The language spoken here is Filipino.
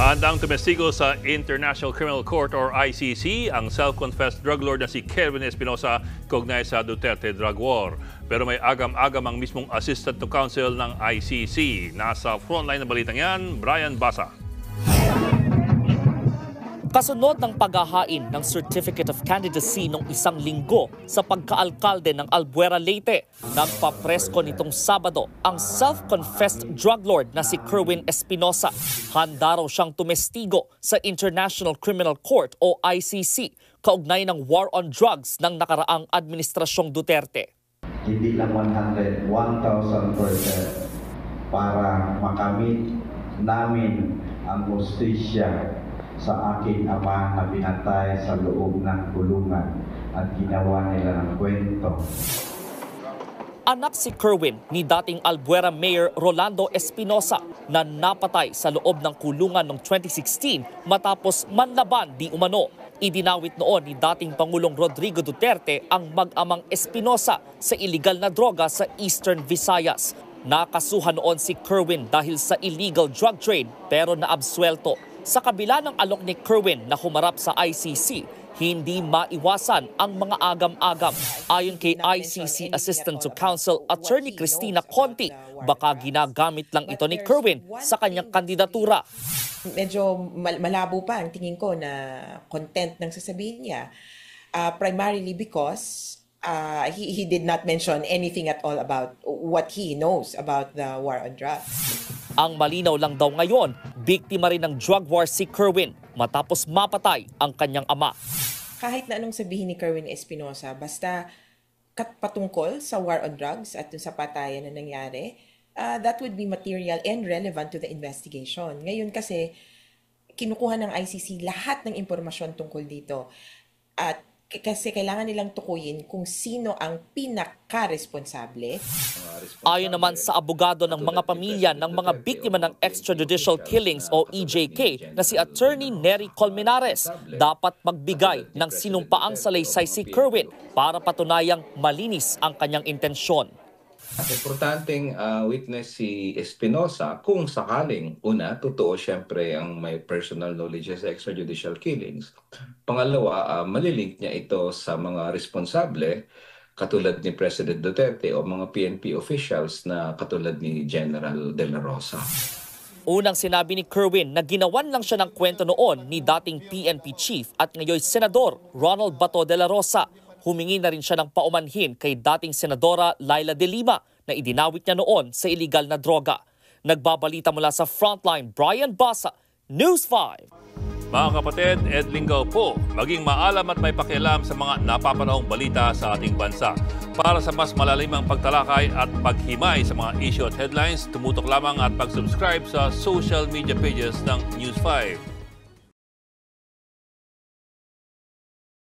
Handang tumestigo sa International Criminal Court or ICC ang self-confessed drug lord na si Kerwin Espinosa kaugnay sa Duterte drug war. Pero may agam-agam ang mismong assistant to counsel ng ICC. Nasa frontline na balitang yan, Brian Basa. Kasunod ng paghahain ng Certificate of Candidacy noong isang linggo sa pagkaalkalde ng Albuera, Leyte, nagpapresko nitong Sabado ang self-confessed drug lord na si Kerwin Espinosa. Handa raw siyang tumestigo sa International Criminal Court o ICC kaugnay ng war on drugs ng nakaraang administrasyong Duterte. Hindi lang 100, 1,000% para makamit namin ang hustisya sa aking ama na binatay sa loob ng kulungan at ginawa nila ng kwento. Anak si Kerwin ni dating Albuera Mayor Rolando Espinosa na napatay sa loob ng kulungan noong 2016 matapos manlaban di umano. Idinawit noon ni dating Pangulong Rodrigo Duterte ang mag-amang Espinosa sa iligal na droga sa Eastern Visayas. Nakasuhan noon si Kerwin dahil sa illegal drug trade pero naabsuelto. Sa kabila ng alok ni Kerwin na humarap sa ICC, hindi maiwasan ang mga agam-agam. Ayon kay ICC Assistant to Counsel Attorney Cristina Conti, baka ginagamit lang ito ni Kerwin sa kanyang kandidatura. Medyo malabo pa ang tingin ko na content ng sasabihin niya. Primarily because he did not mention anything at all about what he knows about the war on drugs. Ang malinaw lang daw ngayon, biktima rin ng drug war si Kerwin matapos mapatay ang kanyang ama. Kahit na anong sabihin ni Kerwin Espinosa, basta patungkol sa war on drugs at sa patayan na nangyari, that would be material and relevant to the investigation. Ngayon kasi, kinukuha ng ICC lahat ng impormasyon tungkol dito. At kasi kailangan nilang tukuyin kung sino ang pinaka-responsable. Ayon naman sa abogado ng mga pamilya ng mga biktima ng extrajudicial killings o EJK na si Attorney Nery Colmenares, dapat magbigay ng sinumpaang salaysay si Kerwin para patunayang malinis ang kanyang intensyon. Importanteng witness si Espinosa kung sakaling, una, totoo siyempre ang may personal knowledge sa extrajudicial killings. Pangalawa, malilink niya ito sa mga responsable katulad ni President Duterte o mga PNP officials na katulad ni General De La Rosa. Unang sinabi ni Kerwin na ginawan lang siya ng kwento noon ni dating PNP chief at ngayon Senador Ronald Bato de la Rosa. Humingi na rin siya ng paumanhin kay dating Senadora Laila de Lima na idinawit niya noon sa iligal na droga. Nagbabalita mula sa Frontline, Brian Basa, News 5. Mga kapatid, Ed Lingaw po, maging maalam at may pakialam sa mga napapanahong balita sa ating bansa. Para sa mas malalimang pagtalakay at paghimay sa mga issue at headlines, tumutok lamang at pag-subscribe sa social media pages ng News 5.